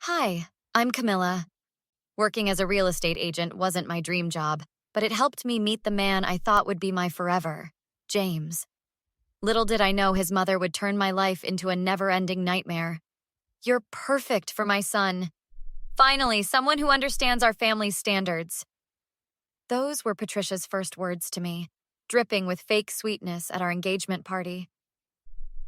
Hi, I'm Camilla. Working as a real estate agent wasn't my dream job, but it helped me meet the man I thought would be my forever, James. Little did I know his mother would turn my life into a never-ending nightmare. You're perfect for my son. Finally, someone who understands our family's standards. Those were Patricia's first words to me, dripping with fake sweetness at our engagement party.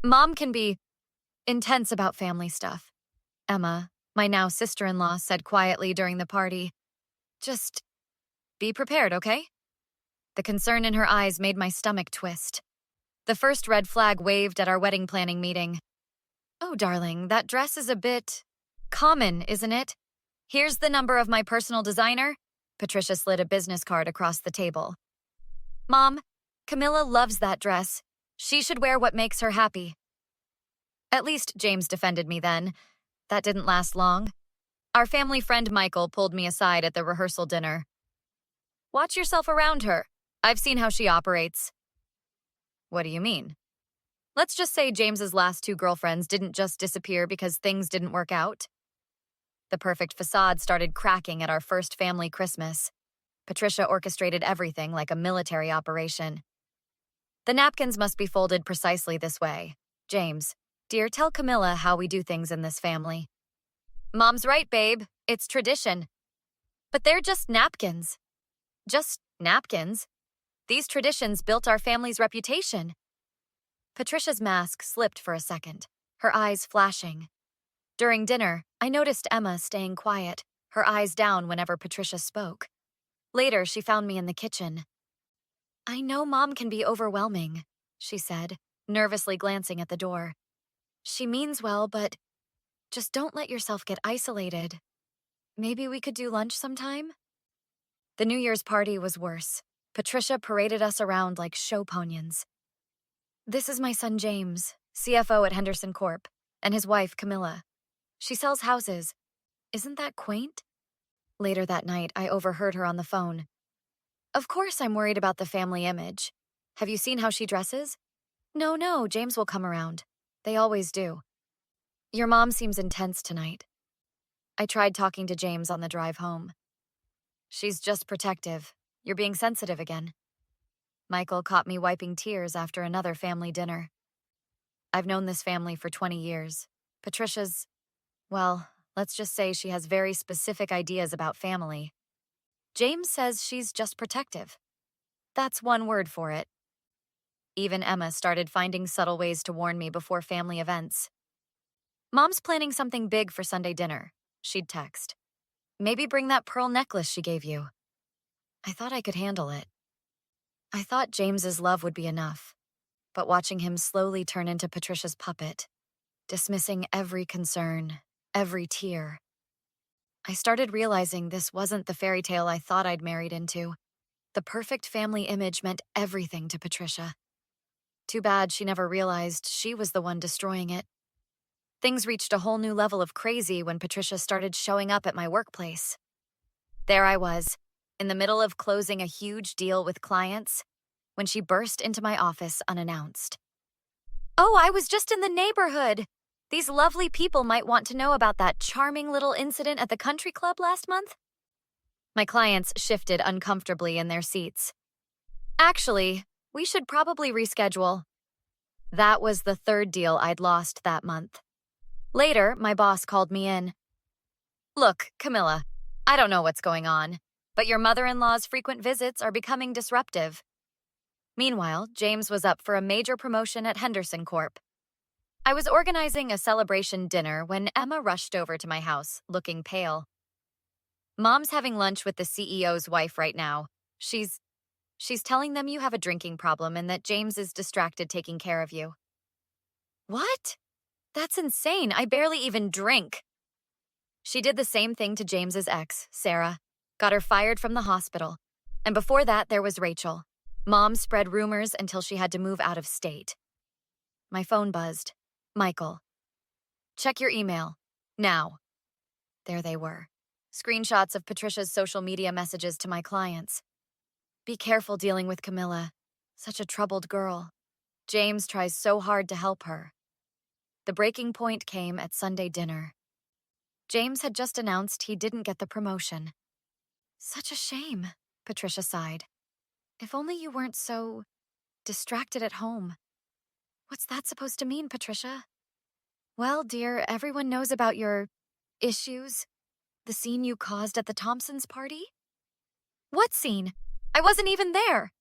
Mom can be intense about family stuff, Emma, my now sister-in-law, said quietly during the party. Just be prepared, okay? The concern in her eyes made my stomach twist. The first red flag waved at our wedding planning meeting. Oh, darling, that dress is a bit common, isn't it? Here's the number of my personal designer. Patricia slid a business card across the table. Mom, Camilla loves that dress. She should wear what makes her happy. At least James defended me then. That didn't last long. Our family friend Michael pulled me aside at the rehearsal dinner. Watch yourself around her. I've seen how she operates. What do you mean? Let's just say James's last two girlfriends didn't just disappear because things didn't work out. The perfect facade started cracking at our first family Christmas. Patricia orchestrated everything like a military operation. The napkins must be folded precisely this way. James, dear, tell Camilla how we do things in this family. Mom's right, babe. It's tradition. But they're just napkins. Just napkins. These traditions built our family's reputation. Patricia's mask slipped for a second, her eyes flashing. During dinner, I noticed Emma staying quiet, her eyes down whenever Patricia spoke. Later, she found me in the kitchen. I know Mom can be overwhelming, she said, nervously glancing at the door. She means well, but just don't let yourself get isolated. Maybe we could do lunch sometime? The New Year's party was worse. Patricia paraded us around like show ponions. This is my son James, CFO at Henderson Corp, and his wife Camilla. She sells houses. Isn't that quaint? Later that night, I overheard her on the phone. Of course I'm worried about the family image. Have you seen how she dresses? No, James will come around. They always do. Your mom seems intense tonight. I tried talking to James on the drive home. She's just protective. You're being sensitive again. Michael caught me wiping tears after another family dinner. I've known this family for 20 years. Patricia's, well, let's just say she has very specific ideas about family. James says she's just protective. That's one word for it. Even Emma started finding subtle ways to warn me before family events. Mom's planning something big for Sunday dinner, she'd text. Maybe bring that pearl necklace she gave you. I thought I could handle it. I thought James's love would be enough, but watching him slowly turn into Patricia's puppet, dismissing every concern, every tear, I started realizing this wasn't the fairy tale I thought I'd married into. The perfect family image meant everything to Patricia. Too bad she never realized she was the one destroying it. Things reached a whole new level of crazy when Patricia started showing up at my workplace. There I was, in the middle of closing a huge deal with clients, when she burst into my office unannounced. Oh, I was just in the neighborhood. These lovely people might want to know about that charming little incident at the country club last month. My clients shifted uncomfortably in their seats. Actually, we should probably reschedule. That was the third deal I'd lost that month. Later, my boss called me in. Look, Camilla, I don't know what's going on, but your mother-in-law's frequent visits are becoming disruptive. Meanwhile, James was up for a major promotion at Henderson Corp. I was organizing a celebration dinner when Emma rushed over to my house, looking pale. Mom's having lunch with the CEO's wife right now. She's telling them you have a drinking problem and that James is distracted taking care of you. What? That's insane. I barely even drink. She did the same thing to James's ex, Sarah. Got her fired from the hospital. And before that, there was Rachel. Mom spread rumors until she had to move out of state. My phone buzzed. Michael. Check your email. Now. There they were. Screenshots of Patricia's social media messages to my clients. Be careful dealing with Camilla. Such a troubled girl. James tries so hard to help her. The breaking point came at Sunday dinner. James had just announced he didn't get the promotion. Such a shame, Patricia sighed. If only you weren't so distracted at home. What's that supposed to mean, Patricia? Well, dear, everyone knows about your issues. The scene you caused at the Thompsons' party? What scene? I wasn't even there.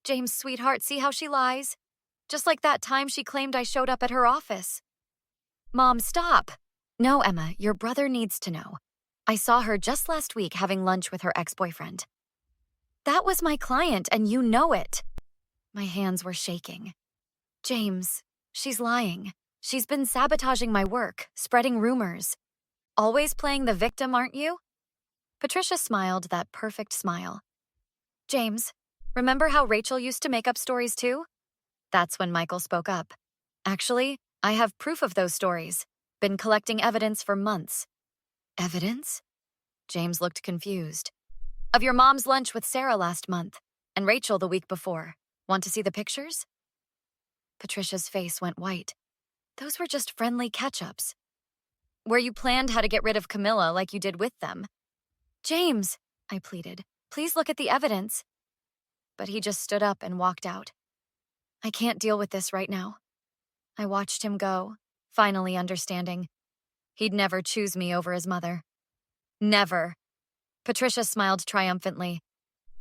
James, sweetheart, see how she lies? Just like that time she claimed I showed up at her office. Mom, stop. No, Emma, your brother needs to know. I saw her just last week having lunch with her ex-boyfriend. That was my client, and you know it. My hands were shaking. James, she's lying. She's been sabotaging my work, spreading rumors. Always playing the victim, aren't you? Patricia smiled that perfect smile. James, remember how Rachel used to make up stories too? That's when Michael spoke up. Actually, I have proof of those stories. Been collecting evidence for months. Evidence? James looked confused. Of your mom's lunch with Sarah last month, and Rachel the week before. Want to see the pictures? Patricia's face went white. Those were just friendly catch-ups. Where you planned how to get rid of Camilla like you did with them. James, I pleaded, please look at the evidence. But he just stood up and walked out. I can't deal with this right now. I watched him go, finally understanding. He'd never choose me over his mother. Never. Patricia smiled triumphantly.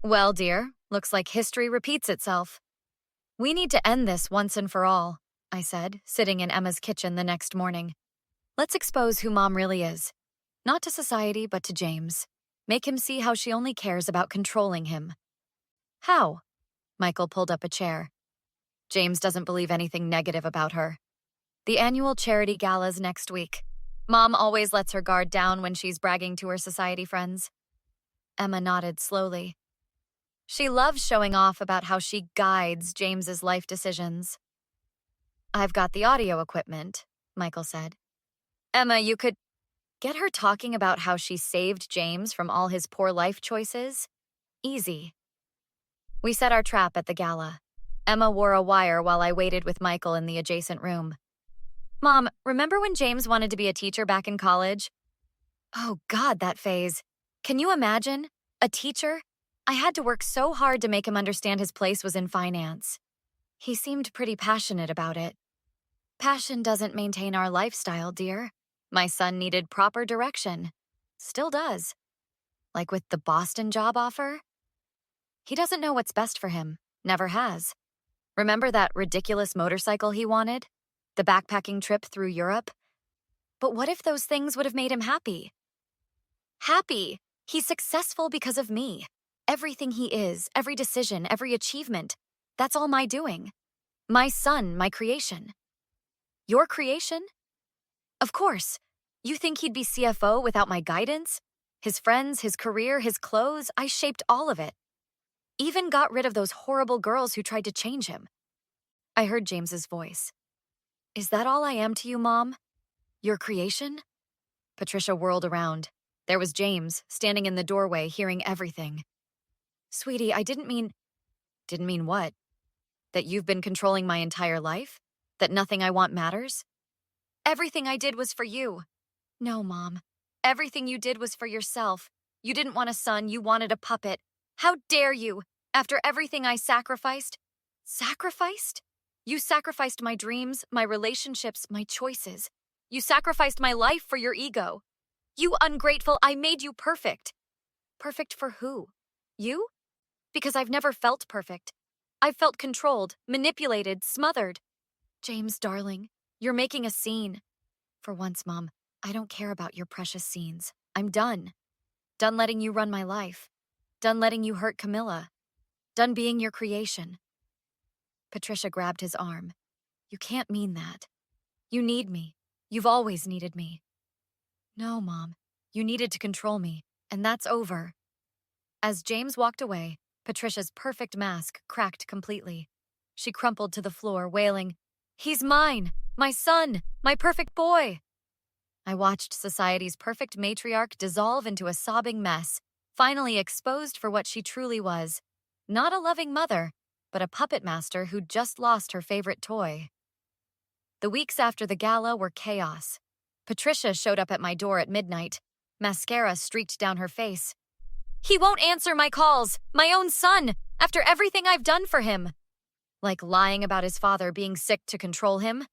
Well, dear, looks like history repeats itself. We need to end this once and for all, I said, sitting in Emma's kitchen the next morning. Let's expose who Mom really is. Not to society, but to James. Make him see how she only cares about controlling him. How? Michael pulled up a chair. James doesn't believe anything negative about her. The annual charity gala's next week. Mom always lets her guard down when she's bragging to her society friends. Emma nodded slowly. She loves showing off about how she guides James's life decisions. I've got the audio equipment, Michael said. Emma, you could get her talking about how she saved James from all his poor life choices. Easy. We set our trap at the gala. Emma wore a wire while I waited with Michael in the adjacent room. Mom, remember when James wanted to be a teacher back in college? Oh, God, that phase. Can you imagine? A teacher? I had to work so hard to make him understand his place was in finance. He seemed pretty passionate about it. Passion doesn't maintain our lifestyle, dear. My son needed proper direction. Still does. Like with the Boston job offer? He doesn't know what's best for him. Never has. Remember that ridiculous motorcycle he wanted? The backpacking trip through Europe? But what if those things would have made him happy? Happy! He's successful because of me. Everything he is, every decision, every achievement, that's all my doing. My son, my creation. Your creation? Of course. You think he'd be CFO without my guidance? His friends, his career, his clothes, I shaped all of it. Even got rid of those horrible girls who tried to change him. I heard James's voice. Is that all I am to you, Mom? Your creation? Patricia whirled around. There was James, standing in the doorway, hearing everything. Sweetie, I didn't mean... Didn't mean what? That you've been controlling my entire life? That nothing I want matters? Everything I did was for you. No, Mom. Everything you did was for yourself. You didn't want a son, you wanted a puppet. How dare you? After everything I sacrificed? Sacrificed? You sacrificed my dreams, my relationships, my choices. You sacrificed my life for your ego. You ungrateful, I made you perfect. Perfect for who? You? Because I've never felt perfect. I've felt controlled, manipulated, smothered. James, darling, you're making a scene. For once, Mom, I don't care about your precious scenes. I'm done. Done letting you run my life. Done letting you hurt Camilla. Done being your creation. Patricia grabbed his arm. You can't mean that. You need me. You've always needed me. No, Mom. You needed to control me, and that's over. As James walked away, Patricia's perfect mask cracked completely. She crumpled to the floor, wailing, He's mine! My son! My perfect boy! I watched society's perfect matriarch dissolve into a sobbing mess, finally exposed for what she truly was. Not a loving mother, but a puppet master who'd just lost her favorite toy. The weeks after the gala were chaos. Patricia showed up at my door at midnight. Mascara streaked down her face. He won't answer my calls, my own son, after everything I've done for him. Like lying about his father being sick to control him.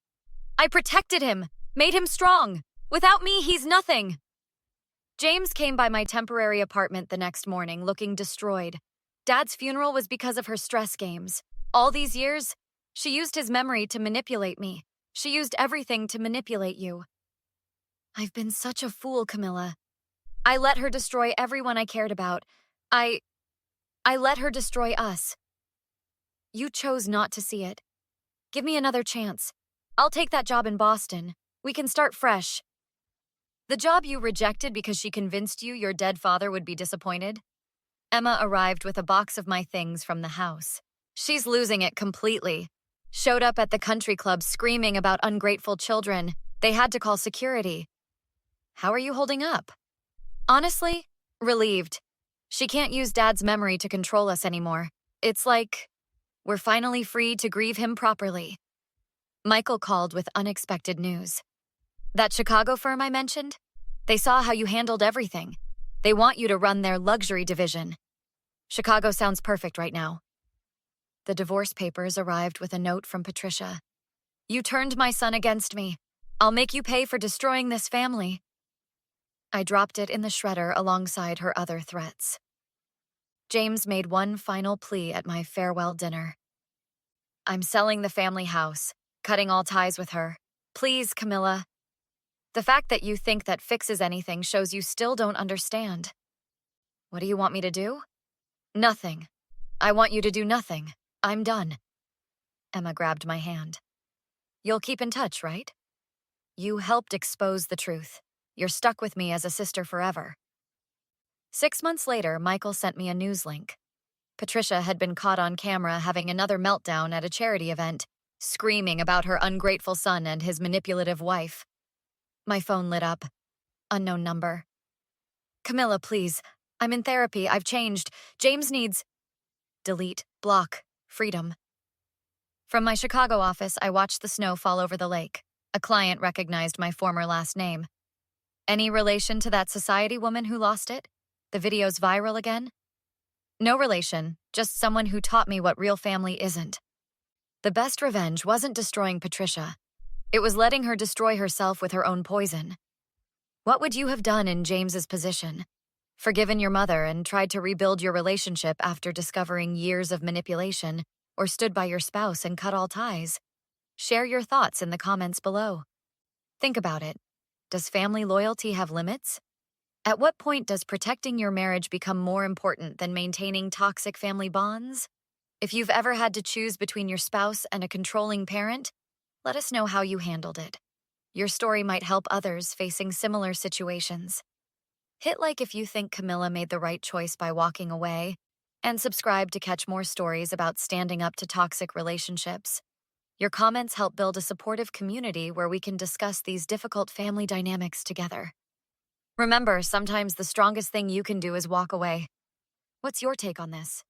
I protected him, made him strong. Without me, he's nothing. James came by my temporary apartment the next morning looking destroyed. Dad's funeral was because of her stress games. All these years, she used his memory to manipulate me. She used everything to manipulate you. I've been such a fool, Camilla. I let her destroy everyone I cared about. I let her destroy us. You chose not to see it. Give me another chance. I'll take that job in Boston. We can start fresh. The job you rejected because she convinced you your dead father would be disappointed? Emma arrived with a box of my things from the house. She's losing it completely. Showed up at the country club screaming about ungrateful children. They had to call security. How are you holding up? Honestly, relieved. She can't use Dad's memory to control us anymore. It's like we're finally free to grieve him properly. Michael called with unexpected news. That Chicago firm I mentioned? They saw how you handled everything. They want you to run their luxury division. Chicago sounds perfect right now. The divorce papers arrived with a note from Patricia. You turned my son against me. I'll make you pay for destroying this family. I dropped it in the shredder alongside her other threats. James made one final plea at my farewell dinner. I'm selling the family house, cutting all ties with her. Please, Camilla. The fact that you think that fixes anything shows you still don't understand. What do you want me to do? Nothing. I want you to do nothing. I'm done. Emma grabbed my hand. You'll keep in touch, right? You helped expose the truth. You're stuck with me as a sister forever. 6 months later, Michael sent me a news link. Patricia had been caught on camera having another meltdown at a charity event, screaming about her ungrateful son and his manipulative wife. My phone lit up. Unknown number. Camilla, please. I'm in therapy. I've changed. James needs... Delete. Block. Freedom. From my Chicago office, I watched the snow fall over the lake. A client recognized my former last name. Any relation to that society woman who lost it? The video's viral again? No relation, just someone who taught me what real family isn't. The best revenge wasn't destroying Patricia. It was letting her destroy herself with her own poison. What would you have done in James's position? Forgiven your mother and tried to rebuild your relationship after discovering years of manipulation, or stood by your spouse and cut all ties? Share your thoughts in the comments below. Think about it. Does family loyalty have limits? At what point does protecting your marriage become more important than maintaining toxic family bonds? If you've ever had to choose between your spouse and a controlling parent, let us know how you handled it. Your story might help others facing similar situations. Hit like if you think Camilla made the right choice by walking away, and subscribe to catch more stories about standing up to toxic relationships. Your comments help build a supportive community where we can discuss these difficult family dynamics together. Remember, sometimes the strongest thing you can do is walk away. What's your take on this?